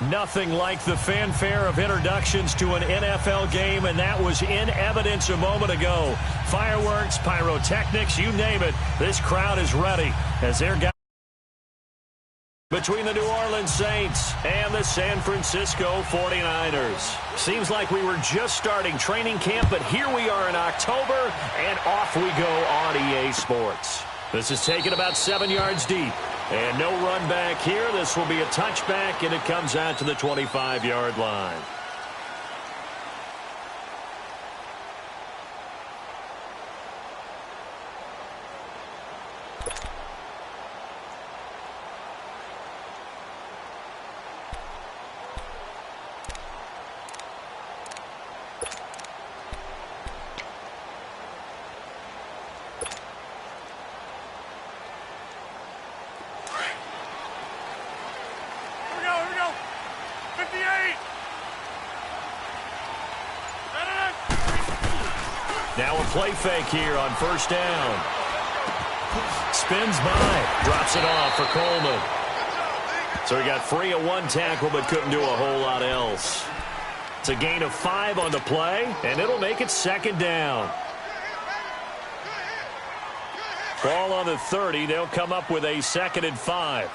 Nothing like the fanfare of introductions to an NFL game, and that was in evidence a moment ago. Fireworks, pyrotechnics, you name it. This crowd is ready as they're between the New Orleans Saints and the San Francisco 49ers. Seems like we were just starting training camp, but here we are in October, and off we go on EA Sports. This is taken about 7 yards deep. And no run back here. This will be a touchback, and it comes out to the 25-yard line. Now a play fake here on first down. Spins by, drops it off for Coleman. So he got free of one tackle but couldn't do a whole lot else. It's a gain of 5 on the play, and it'll make it second down. Ball on the 30. They'll come up with a 2nd and 5.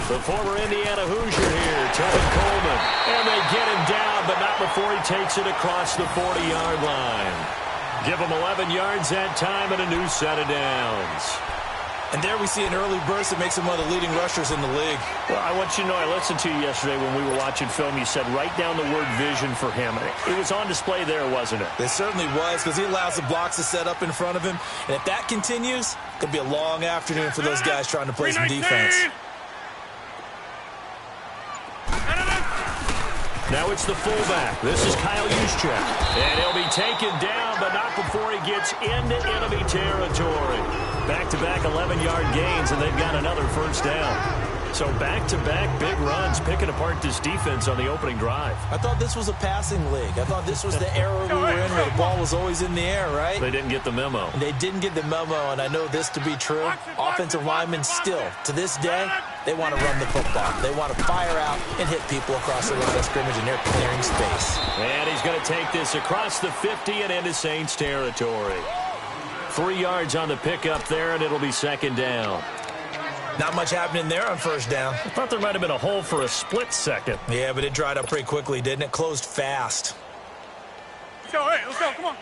The former Indiana Hoosier here, Tevin Coleman. And they get him down, but not before he takes it across the 40-yard line. Give him 11 yards that time and a new set of downs. And there we see an early burst that makes him one of the leading rushers in the league. Well, I want you to know, I listened to you yesterday when we were watching film. You said write down the word vision for him. It was on display there, wasn't it? It certainly was, because he allows the blocks to set up in front of him. And if that continues, it could be a long afternoon for those guys trying to play some defense. Now it's the fullback. This is Kyle Juszczyk. And he'll be taken down, but not before he gets into enemy territory. Back-to-back 11-yard gains, and they've got another first down. So back-to-back big runs, picking apart this defense on the opening drive. I thought this was a passing league. I thought this was the era we were in where the ball was always in the air, right? They didn't get the memo. They didn't get the memo, and I know this to be true. Offensive linemen still, to this day, they want to run the football. They want to fire out and hit people across the line of scrimmage, and they're clearing space. And he's going to take this across the 50 and into Saints territory. 3 yards on the pickup there, and it'll be second down. Not much happening there on first down. I thought there might have been a hole for a split second. Yeah, but it dried up pretty quickly, didn't it? Closed fast. Let's go, hey, let's go, come on.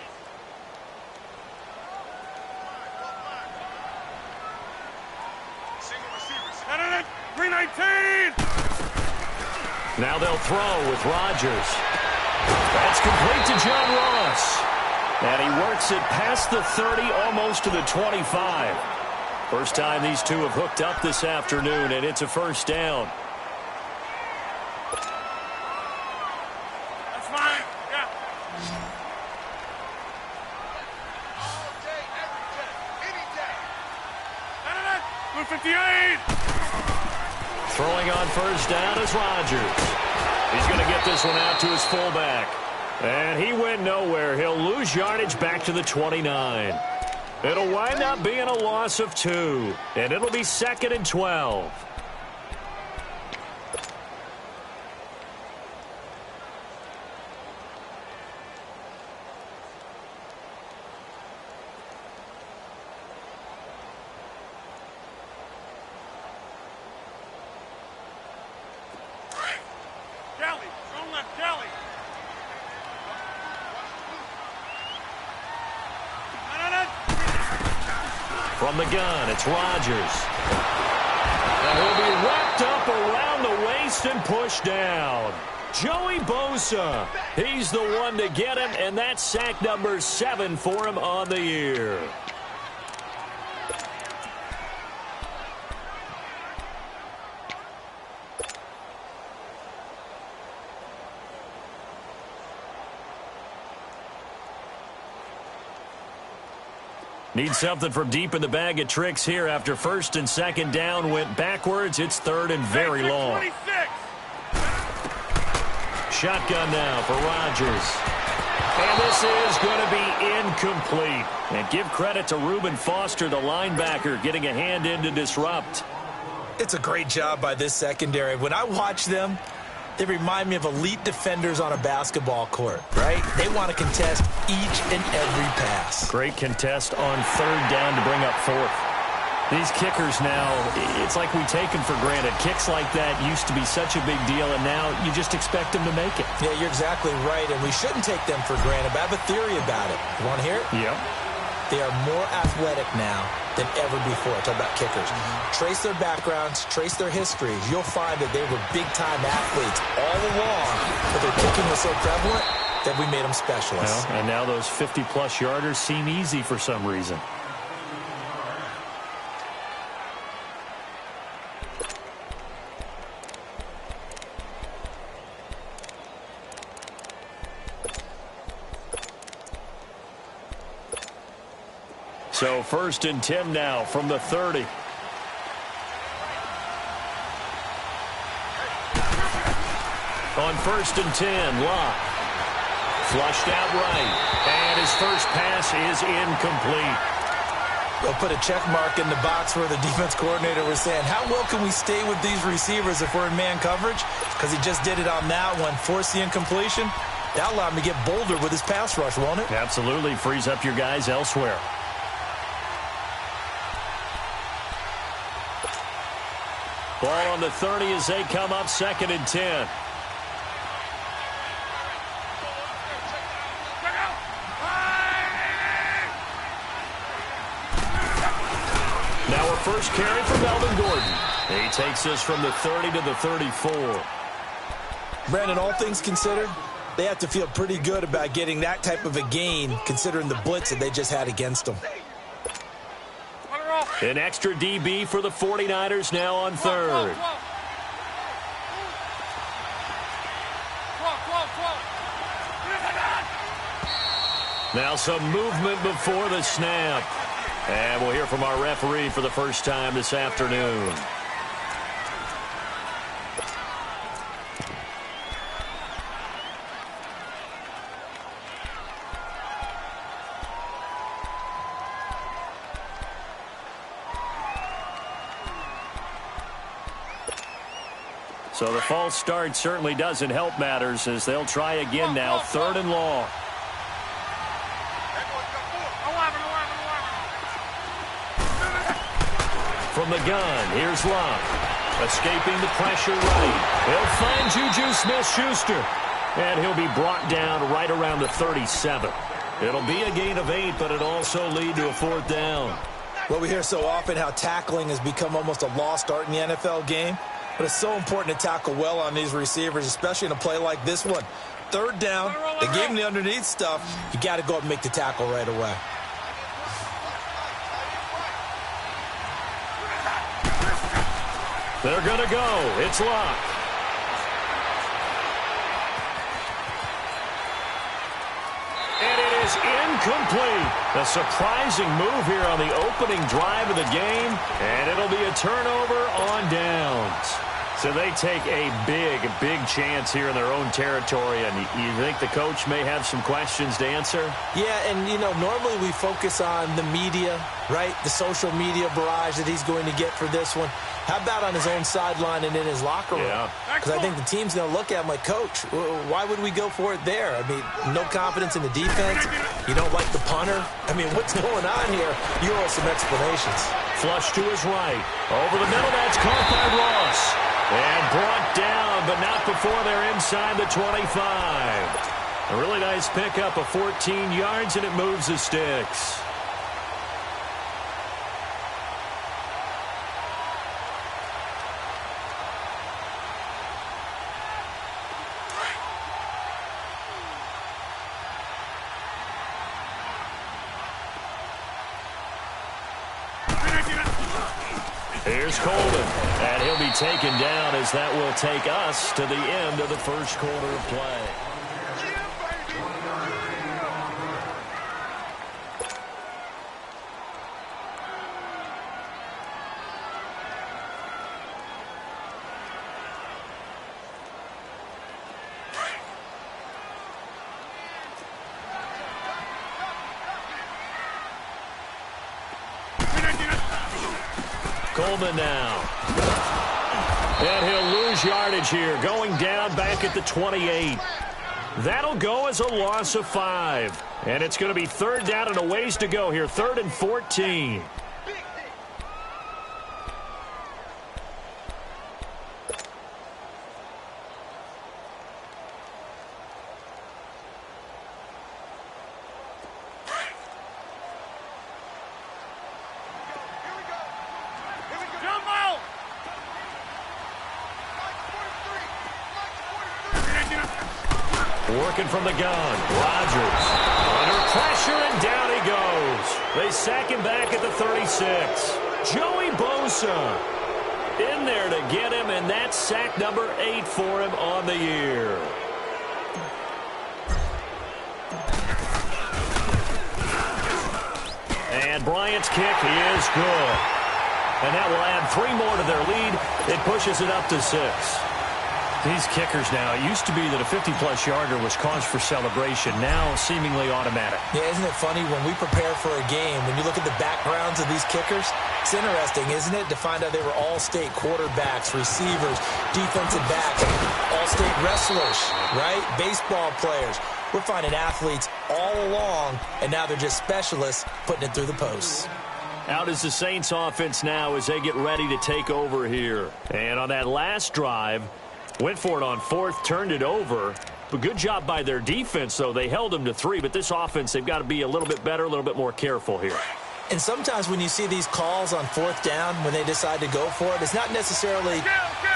Single receivers. 319. Now they'll throw with Rodgers. That's complete to John Ross. And he works it past the 30, almost to the 25. First time these two have hooked up this afternoon, and it's a first down. That's fine, yeah. All day, every day, any day. 58. Throwing on first down is Rodgers. He's going to get this one out to his fullback. And he went nowhere. He'll lose yardage back to the 29. It'll wind up being a loss of 2, and it'll be 2nd and 12. Kelly, strong left, Kelly. From the gun, it's Rodgers. And he'll be wrapped up around the waist and pushed down. Joey Bosa, he's the one to get him, and that's sack number 7 for him on the year. Need something from deep in the bag of tricks here after first and second down went backwards. It's 3rd and very long. 26. Shotgun now for Rodgers. And this is going to be incomplete. And give credit to Reuben Foster, the linebacker, getting a hand in to disrupt. It's a great job by this secondary. When I watch them, they remind me of elite defenders on a basketball court, right? They want to contest each and every pass. Great contest on third down to bring up fourth. These kickers now, it's like we take them for granted. Kicks like that used to be such a big deal, and now you just expect them to make it. Yeah, you're exactly right, and we shouldn't take them for granted, but I have a theory about it. You want to hear it? Yep. They are more athletic now than ever before. Talk about kickers. Trace their backgrounds, trace their histories. You'll find that they were big-time athletes all along, but their kicking was so prevalent that we made them specialists. Well, and now those 50-plus yarders seem easy for some reason. So 1st and 10 now from the 30. On 1st and 10, Locke. Flushed out right. And his first pass is incomplete. They'll put a check mark in the box where the defense coordinator was saying, how well can we stay with these receivers if we're in man coverage? Because he just did it on that one, forced the incompletion. That'll allow him to get bolder with his pass rush, won't it? Absolutely. Frees up your guys elsewhere. Ball on the 30 as they come up 2nd and 10. Now a first carry for Melvin Gordon. He takes us from the 30 to the 34. Brandon, all things considered, they have to feel pretty good about getting that type of a gain considering the blitz that they just had against them. An extra DB for the 49ers now on 3rd. Now some movement before the snap. And we'll hear from our referee for the first time this afternoon. So the false start certainly doesn't help matters as they'll try again now, 3rd and long. From the gun, here's Locke. Escaping the pressure right. He'll find Juju Smith-Schuster. And he'll be brought down right around the 37. It'll be a gain of 8, but it'll also lead to a 4th down. Well, we hear so often how tackling has become almost a lost art in the NFL game. But it's so important to tackle well on these receivers, especially in a play like this one. 3rd down, they gave him the underneath stuff. You got to go up and make the tackle right away. They're going to go. It's Locke. And it is incomplete. A surprising move here on the opening drive of the game. And it'll be a turnover on downs. So they take a big chance here in their own territory. And you think the coach may have some questions to answer? Yeah, and, you know, normally we focus on the media, right? The social media barrage that he's going to get for this one. How about on his own sideline and in his locker room? Yeah. Because I think the team's going to look at him like, Coach, why would we go for it there? I mean, no confidence in the defense. You don't like the punter. I mean, what's going on here? You owe some explanations. Flush to his right. Over the middle, that's caught by Ross. And brought down, but not before they're inside the 25. A really nice pickup of 14 yards, and it moves the sticks. Here's Colvin, and he'll be taken down as that will take us to the end of the first quarter of play. Coleman now. And he'll lose yardage here, going down back at the 28. That'll go as a loss of 5. And it's going to be third down and a ways to go here, 3rd and 14. Working from the gun. Rodgers under pressure, and down he goes. They sack him back at the 36. Joey Bosa in there to get him, and that's sack number 8 for him on the year. And Bryant's kick is good. And that will add 3 more to their lead. It pushes it up to 6. These kickers now, it used to be that a 50-plus yarder was cause for celebration. Now, seemingly automatic. Yeah, isn't it funny when we prepare for a game, when you look at the backgrounds of these kickers, it's interesting, isn't it, to find out they were all-state quarterbacks, receivers, defensive backs, all-state wrestlers, right? Baseball players. We're finding athletes all along, and now they're just specialists putting it through the posts. Out is the Saints offense now as they get ready to take over here. And on that last drive, went for it on 4th, turned it over. But good job by their defense, though. They held them to 3, but this offense, they've got to be a little bit better, a little bit more careful here. And sometimes when you see these calls on 4th down, when they decide to go for it, it's not necessarily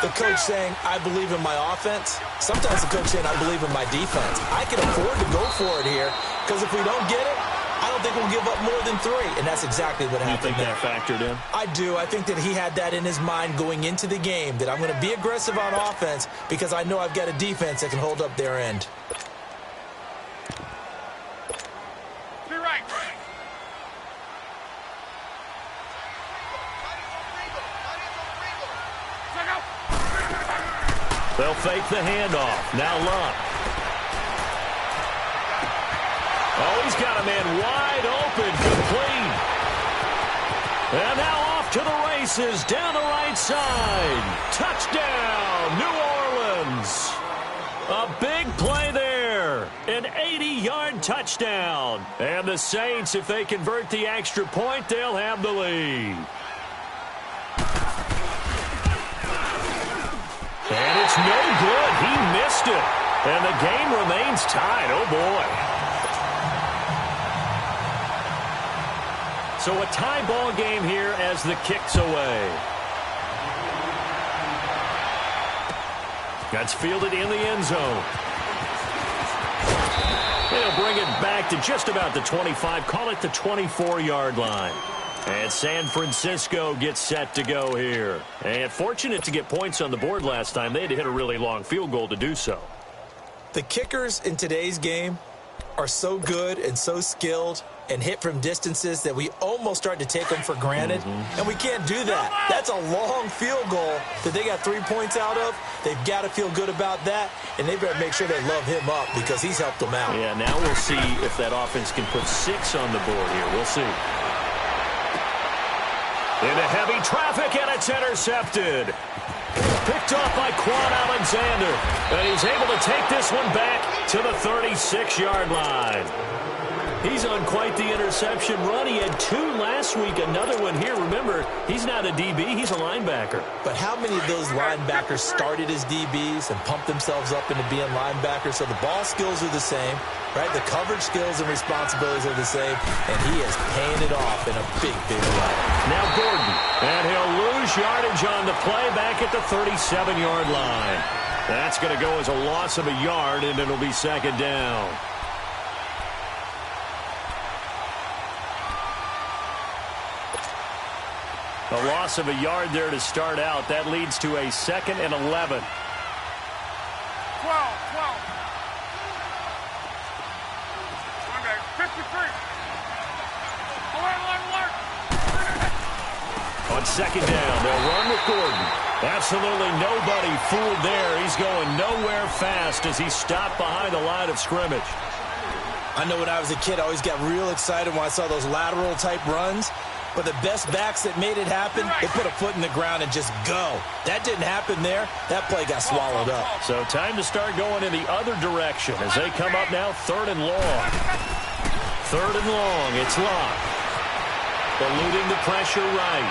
the coach saying, I believe in my offense. Sometimes the coach saying, I believe in my defense. I can afford to go for it here, because if we don't get it, I don't think we'll give up more than 3, and that's exactly what happened. You think that factored in? I do. I think that he had that in his mind going into the game, that I'm going to be aggressive on offense because I know I've got a defense that can hold up their end. Be right. They'll fake the handoff. Now Luck. Oh, he's got a man wide open, complete. And now off to the races, down the right side. Touchdown, New Orleans. A big play there. An 80-yard touchdown. And the Saints, if they convert the extra point, they'll have the lead. And it's no good. He missed it. And the game remains tied. Oh, boy. So a tie ball game here as the kick's away. That's fielded in the end zone. They'll bring it back to just about the 25. Call it the 24-yard line. And San Francisco gets set to go here. And fortunate to get points on the board last time. They had to hit a really long field goal to do so. The kickers in today's game are so good and so skilled and hit from distances that we almost start to take them for granted. And we can't do that. That's a long field goal that they got 3 points out of. They've got to feel good about that, and they better make sure they love him up because he's helped them out. Yeah, now we'll see if that offense can put 6 on the board here. We'll see. Into heavy traffic, and it's intercepted. Picked off by Quan Alexander. And he's able to take this one back to the 36-yard line. He's on quite the interception run. He had 2 last week, another one here. Remember, he's not a DB, he's a linebacker. But how many of those linebackers started as DBs and pumped themselves up into being linebackers? So the ball skills are the same, right? The coverage skills and responsibilities are the same, and he is paying it off in a big, big way. Now Gordon, and he'll lose yardage on the play back at the 37-yard line. That's going to go as a loss of a yard, and it'll be second down. A loss of a yard there to start out. That leads to a 2nd and 11. 12. Monday, 53. Alert. On second down, they'll run with Gordon. Absolutely nobody fooled there. He's going nowhere fast as he stopped behind the line of scrimmage. I know when I was a kid, I always got real excited when I saw those lateral-type runs. But the best backs that made it happen, they put a foot in the ground and just go. That didn't happen there. That play got swallowed up. So time to start going in the other direction as they come up now 3rd and long. 3rd and long. It's Locke. Eluding the pressure right.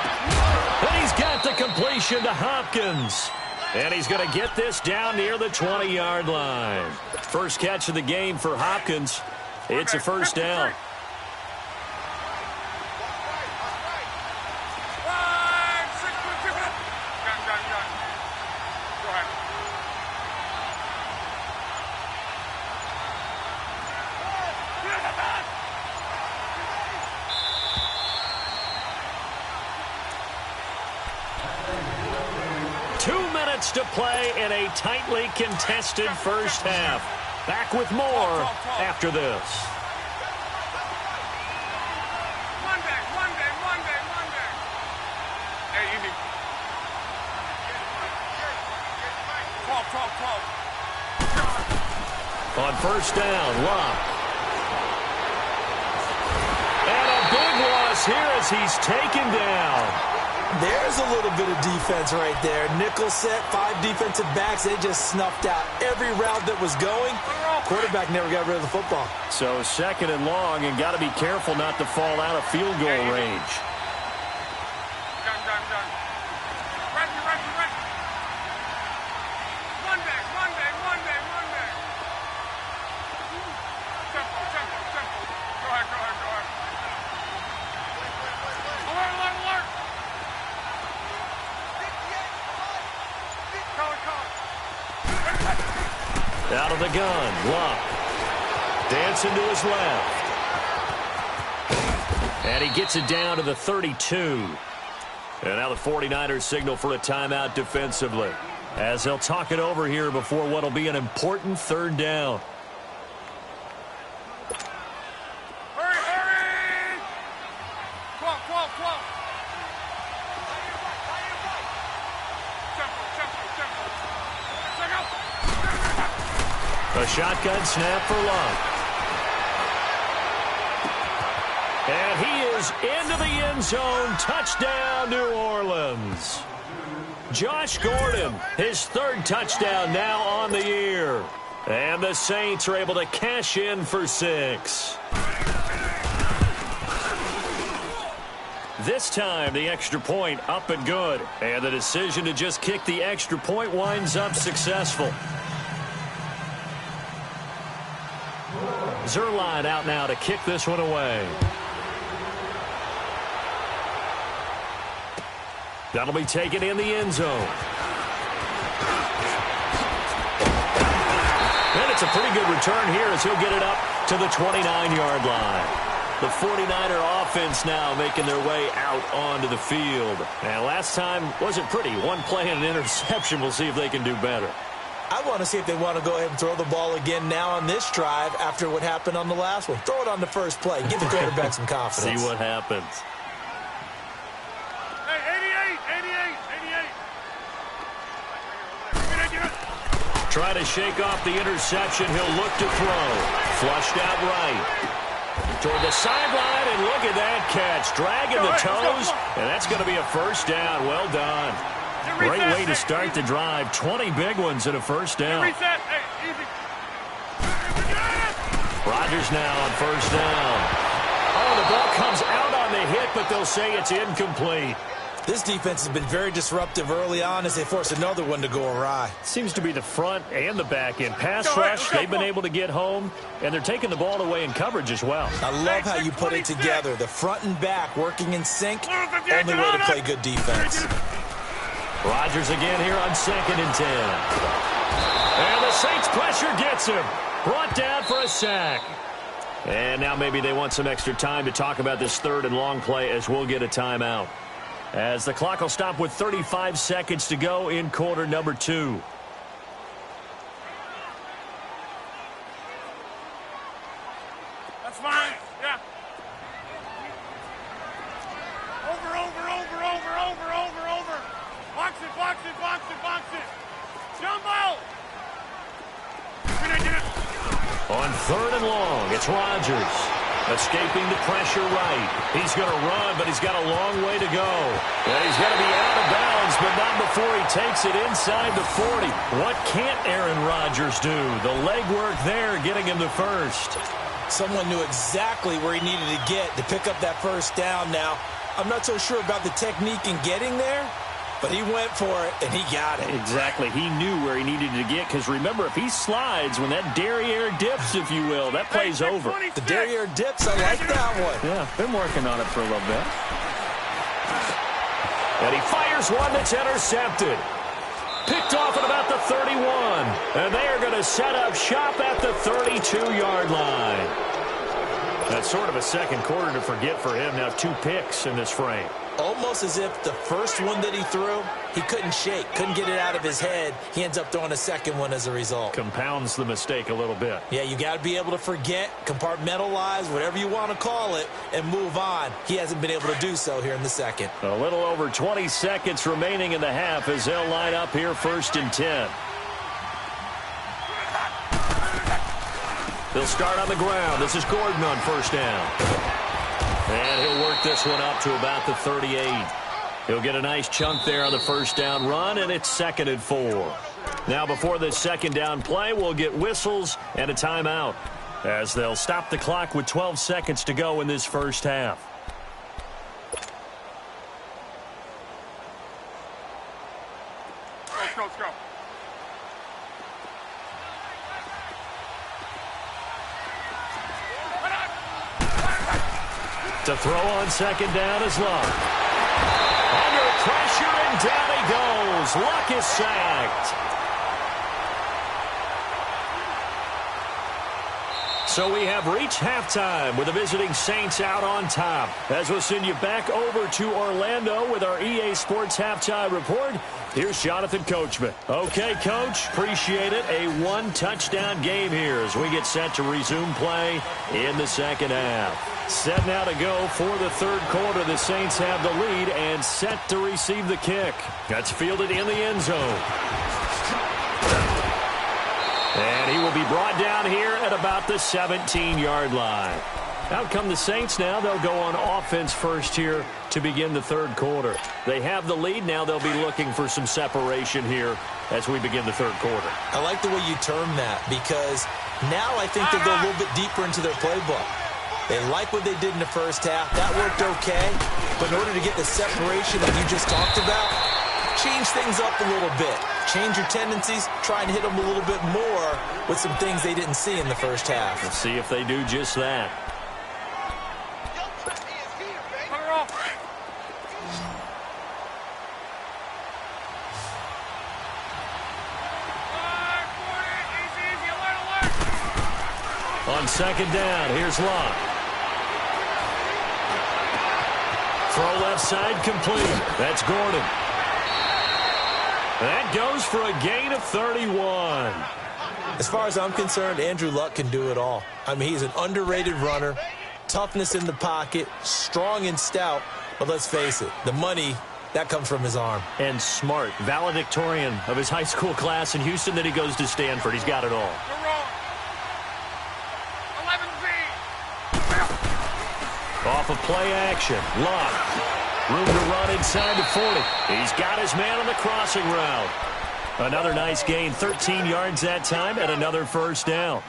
And he's got the completion to Hopkins. And he's going to get this down near the 20-yard line. First catch of the game for Hopkins. It's a first down. To play in a tightly contested first half. Back with more after this. Monday. Hey, easy. Talk. On first down, Locke. And a big loss here as he's taken down. There's a little bit of defense right there. Nickel set, 5 defensive backs. They just snuffed out every route that was going. Quarterback never got rid of the football. So 2nd and long, and got to be careful not to fall out of field goal range. Done. Ready. Monday. Tempo. Go ahead. Alert. Out of the gun, Locke. Dancing to his left. And he gets it down to the 32. And now the 49ers signal for a timeout defensively, as they'll talk it over here before what will be an important 3rd down. Hurry! 12. A shotgun snap for Locke. And he is into the end zone. Touchdown, New Orleans. Josh Gordon, his 3rd touchdown now on the year. And the Saints are able to cash in for 6. This time, the extra point up and good. And the decision to just kick the extra point winds up successful. Zerline out now to kick this one away. That'll be taken in the end zone. And it's a pretty good return here as he'll get it up to the 29-yard line. The 49er offense now making their way out onto the field. And last time wasn't pretty. One play and an interception. We'll see if they can do better. I want to see if they want to go ahead and throw the ball again now on this drive after what happened on the last one. Throw it on the first play. Give the quarterback some confidence. See what happens. Hey, 88. Try to shake off the interception. He'll look to throw. Flushed out right. Toward the sideline, and look at that catch. Dragging the toes, and that's going to be a first down. Well done. Great way to start the drive. 20 big ones and a first down. Rodgers now on first down. Oh, the ball comes out on the hit, but they'll say it's incomplete. This defense has been very disruptive early on as they force another one to go awry. Seems to be the front and the back end. Pass rush, they've been able to get home, and they're taking the ball away in coverage as well. I love how you put it together. The front and back working in sync. Only way to play good defense. Rodgers again here on 2nd and 10. And the Saints pressure gets him. Brought down for a sack. And now maybe they want some extra time to talk about this 3rd and long play as we'll get a timeout. As the clock will stop with 35 seconds to go in quarter number 2. That's fine. Yeah. Over. Box it. Jumbo. On 3rd and long, it's Rodgers. Escaping the pressure right. He's going to run, but he's got a long way to go. And he's going to be out of bounds, but not before he takes it inside the 40. What can't Aaron Rodgers do? The legwork there getting him to first. Someone knew exactly where he needed to get to pick up that first down now. I'm not so sure about the technique in getting there, but he went for it, and he got it. Exactly. He knew where he needed to get, because remember, if he slides, when that derriere dips, if you will, that play's over. The derriere dips, I like that one. Yeah, been working on it for a little bit. And he fires one that's intercepted. Picked off at about the 31. And they are going to set up shop at the 32-yard line. That's sort of a second quarter to forget for him. Now 2 picks in this frame. Almost as if the first one that he threw, he couldn't shake, couldn't get it out of his head. He ends up throwing a second one as a result. Compounds the mistake a little bit. Yeah, you got to be able to forget, compartmentalize, whatever you want to call it, and move on. He hasn't been able to do so here in the second. A little over 20 seconds remaining in the half as they'll line up here 1st and 10. They'll start on the ground. This is Gordon on first down. And he'll work this one up to about the 38. He'll get a nice chunk there on the first down run, and it's 2nd and 4. Now before this second down play, we'll get whistles and a timeout as they'll stop the clock with 12 seconds to go in this first half. Let's go. To throw on second down is Luck. Under pressure, and down he goes. Luck is sacked. So we have reached halftime with the visiting Saints out on top. As we'll send you back over to Orlando with our EA Sports Halftime Report, here's Jonathan Coachman. Okay, Coach, appreciate it. A 1-touchdown game here as we get set to resume play in the second half. Set now to go for the third quarter. The Saints have the lead and set to receive the kick. That's fielded in the end zone. And he will be brought down here at about the 17-yard line. Out come the Saints now. They'll go on offense first here to begin the third quarter. They have the lead. Now they'll be looking for some separation here as we begin the third quarter. I like the way you term that, because now I think they'll go a little bit deeper into their playbook. They like what they did in the first half. That worked okay. But in order to get the separation that you just talked about, change things up a little bit. Change your tendencies. Try and hit them a little bit more with some things they didn't see in the first half. Let's see if they do just that. On second down, here's Luck. Throw left side complete. That's Gordon. That goes for a gain of 31. As far as I'm concerned, Andrew Luck can do it all. I mean, he's an underrated runner, toughness in the pocket, strong and stout. But let's face it, the money, that comes from his arm. And smart, valedictorian of his high school class in Houston. Then he goes to Stanford. He's got it all. Off of play action. Luck. Room to run inside the 40. He's got his man on the crossing route. Another nice gain. 13 yards that time and another first down.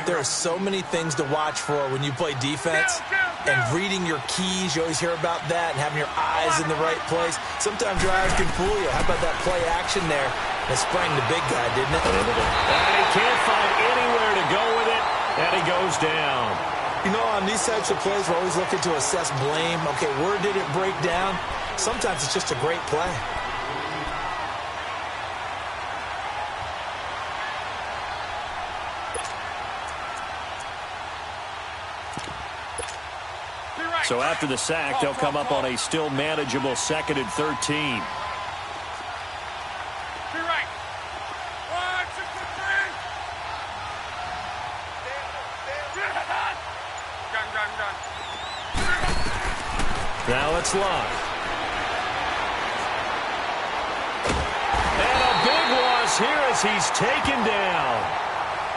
There are so many things to watch for when you play defense. And reading your keys, you always hear about that, and having your eyes in the right place. Sometimes your eyes can fool you. How about that play action there? It sprang the big guy, didn't it? And he can't find anywhere to go with it, and he goes down. You know, on these types of plays, we're always looking to assess blame. Okay, where did it break down? Sometimes it's just a great play. So after the sack, they'll come up on a still manageable 2nd and 13. Now it's Luck. And a big loss here as he's taken down.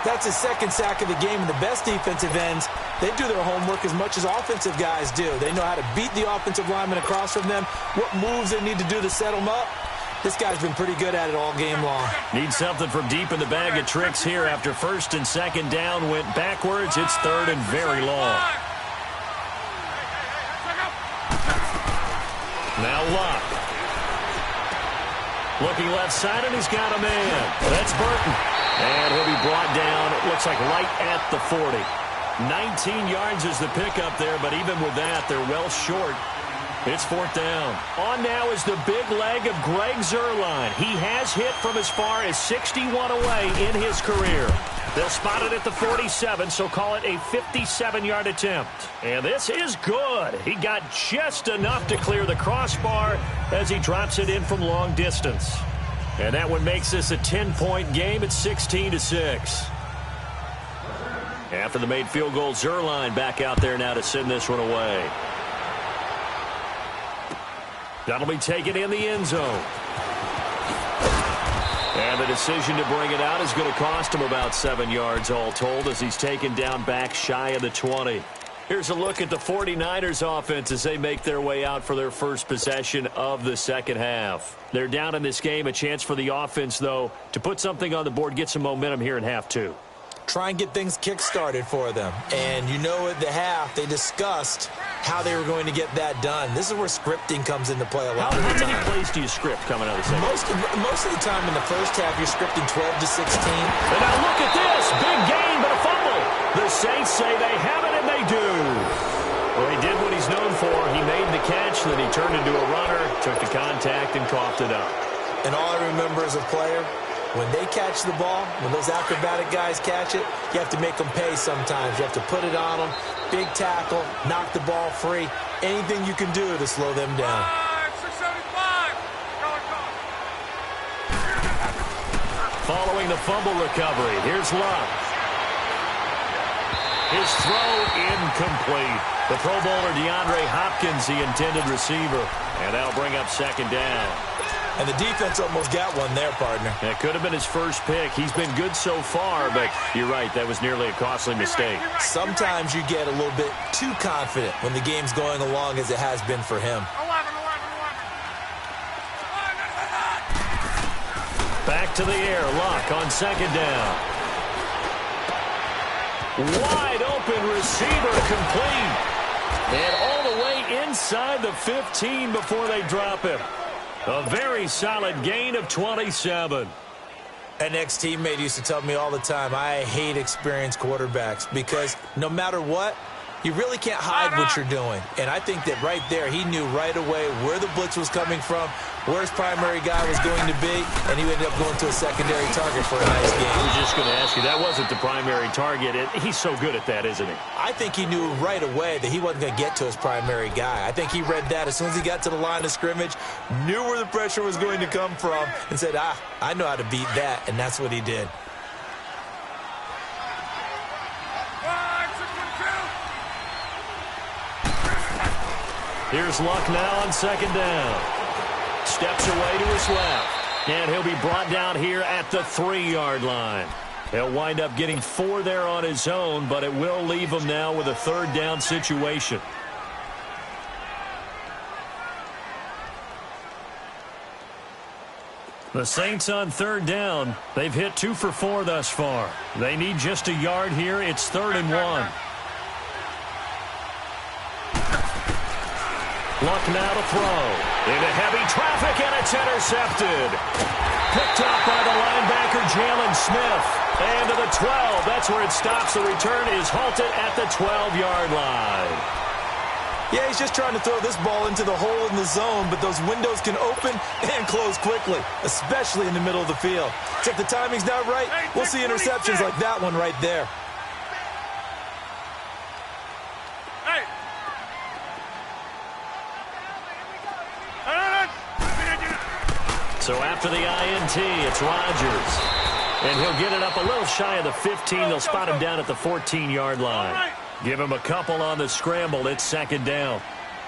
That's his second sack of the game, and the best defensive ends, they do their homework as much as offensive guys do. They know how to beat the offensive lineman across from them, what moves they need to do to set them up. This guy's been pretty good at it all game long. Needs something from deep in the bag of tricks here after first and second down went backwards. It's third and very long. Now Luck. Looking left side, and he's got a man. That's Burton. And he'll be brought down, it looks like right at the 40. 19 yards is the pickup there, but even with that, they're well short. It's fourth down. On now is the big leg of Greg Zuerlein. He has hit from as far as 61 away in his career. They'll spot it at the 47, so call it a 57-yard attempt. And this is good. He got just enough to clear the crossbar as he drops it in from long distance. And that one makes this a 10-point game at 16-6. After the made field goal, Zuerlein back out there now to send this one away. That'll be taken in the end zone. And the decision to bring it out is going to cost him about 7 yards all told as he's taken down back shy of the 20. Here's a look at the 49ers offense as they make their way out for their first possession of the second half. They're down in this game. A chance for the offense, though, to put something on the board, get some momentum here in half two. Try and get things kick-started for them. And you know at the half, they discussed how they were going to get that done. This is where scripting comes into play a lot of the time. How many plays do you script coming out of the second? Most of the time in the first half, you're scripting 12 to 16. And now look at this. Big gain, but a fumble. The Saints say they have it, and they do. Well, he did what he's known for. He made the catch, then he turned into a runner, took the contact, and coughed it up. And all I remember as a player, when they catch the ball, when those acrobatic guys catch it, you have to make them pay sometimes. You have to put it on them, big tackle, knock the ball free, anything you can do to slow them down. 675. Following the fumble recovery, here's Luck. His throw incomplete. The Pro Bowler DeAndre Hopkins, the intended receiver. And that'll bring up second down. And the defense almost got one there, partner. That could have been his first pick. He's been good so far, but you're right, that was nearly a costly mistake. Sometimes you get a little bit too confident when the game's going along as it has been for him. 11. Back to the air, Luck on second down. Wide open receiver complete. And all the way inside the 15 before they drop him. A very solid gain of 27. An ex-teammate used to tell me all the time, I hate experienced quarterbacks because no matter what, you really can't hide what you're doing. And I think that right there, he knew right away where the blitz was coming from, where his primary guy was going to be, and he ended up going to a secondary target for a nice game. I was just going to ask you, that wasn't the primary target. He's so good at that, isn't he? I think he knew right away that he wasn't going to get to his primary guy. I think he read that as soon as he got to the line of scrimmage, knew where the pressure was going to come from, and said, I know how to beat that, and that's what he did. Here's Luck now on second down. Steps away to his left. And he'll be brought down here at the 3-yard line. He'll wind up getting 4 there on his own, but it will leave him now with a third down situation. The Saints on third down. They've hit 2 for 4 thus far. They need just a yard here. It's 3rd and 1. Luck now to throw. Into heavy traffic, and it's intercepted. Picked up by the linebacker, Jalen Smith. And to the 12. That's where it stops. The return is halted at the 12-yard line. Yeah, he's just trying to throw this ball into the hole in the zone, but those windows can open and close quickly, especially in the middle of the field. So if the timing's not right, we'll see interceptions like that one right there. So after the INT, it's Rodgers. And he'll get it up a little shy of the 15. They'll spot him down at the 14-yard line. Give him a couple on the scramble. It's second down.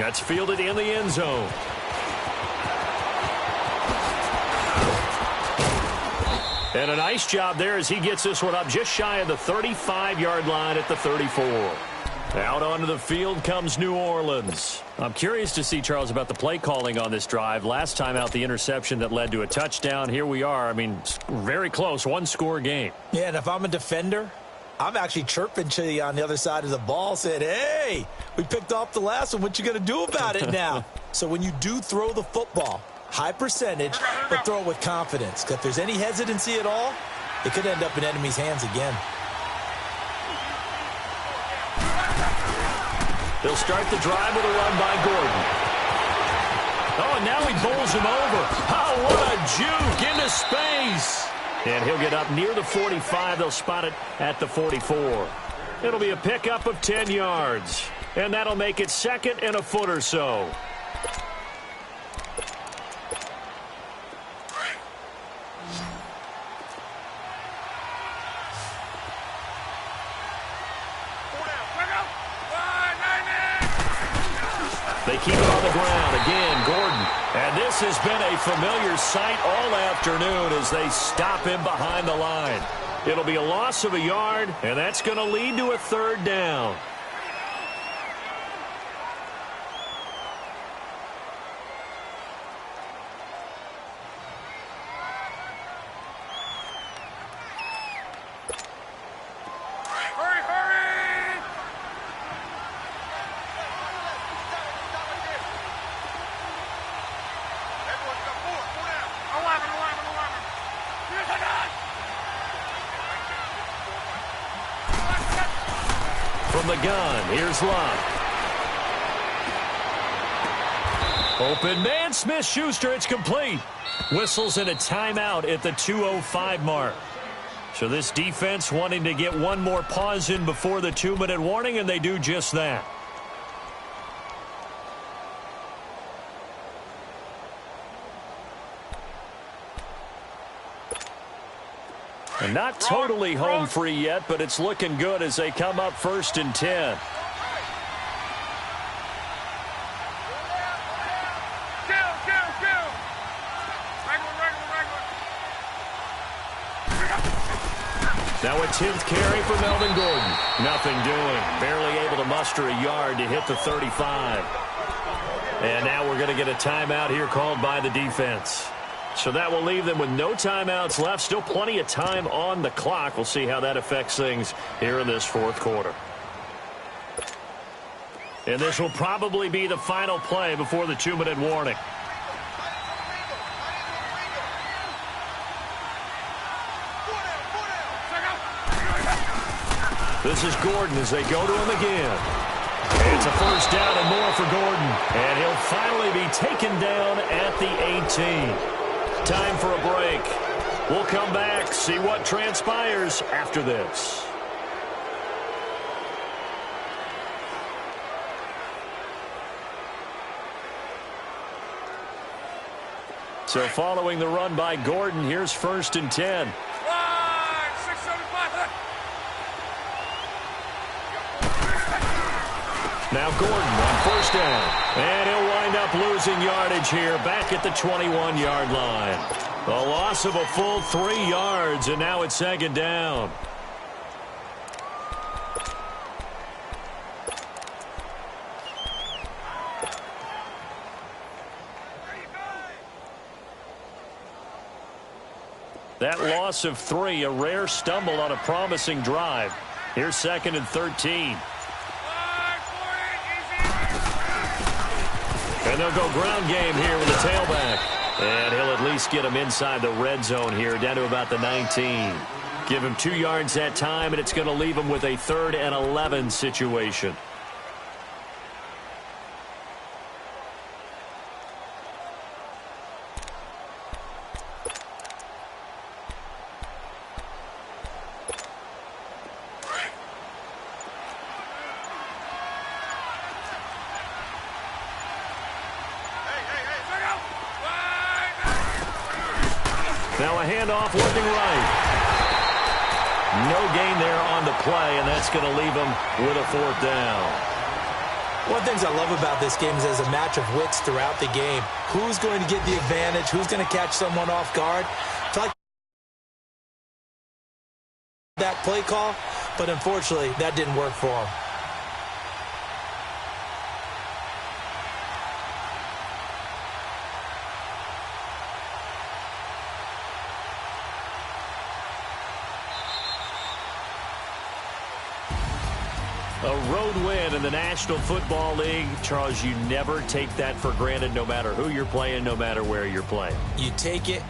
That's fielded in the end zone. And a nice job there as he gets this one up just shy of the 35-yard line at the 34. Out onto the field comes New Orleans. I'm curious to see, Charles, about the play calling on this drive. Last time out, the interception that led to a touchdown. Here we are. I mean, very close, one-score game. Yeah, and if I'm a defender, I'm actually chirping to you on the other side of the ball, saying, hey, we picked off the last one. What you going to do about it now? So when you do throw the football, high percentage, but throw it with confidence. Because if there's any hesitancy at all, it could end up in enemy's hands again. They'll start the drive with a run by Gordon. Oh, and now he bowls him over. Oh, what a juke into space. And he'll get up near the 45. They'll spot it at the 44. It'll be a pickup of 10 yards. And that'll make it second and a foot or so. They keep it on the ground. Again, Gordon. And this has been a familiar sight all afternoon as they stop him behind the line. It'll be a loss of a yard, and that's going to lead to a third down. From the gun, here's Love. Open man, Smith-Schuster, it's complete. Whistles in a timeout at the 2:05 mark. So this defense wanting to get one more pause in before the 2-minute warning, and they do just that. And not totally home free yet, but it's looking good as they come up 1st and 10. Now a 10th carry for Melvin Gordon. Nothing doing. Barely able to muster a yard to hit the 35. And now we're going to get a timeout here called by the defense. So that will leave them with no timeouts left. Still plenty of time on the clock. We'll see how that affects things here in this fourth quarter. And this will probably be the final play before the 2-minute warning. This is Gordon as they go to him again. It's a first down and more for Gordon. And he'll finally be taken down at the 18. Time for a break. We'll come back, see what transpires after this. So following the run by Gordon, here's 1st and 10. Now Gordon on 1st down. And he'll wind up losing yardage here back at the 21-yard line. A loss of a full 3 yards, and now it's 2nd down. That loss of 3, a rare stumble on a promising drive. Here's 2nd and 13. And they'll go ground game here with the tailback. And he'll at least get him inside the red zone here, down to about the 19. Give him 2 yards that time, and it's going to leave him with a 3rd and 11 situation. Now a handoff looking right. No gain there on the play, and that's going to leave him with a 4th down. One of the things I love about this game is there's a match of wits throughout the game. Who's going to get the advantage? Who's going to catch someone off guard? I feel like that play call, but unfortunately, that didn't work for him. A road win in the National Football League. Charles, you never take that for granted, no matter who you're playing, no matter where you're playing. You take it.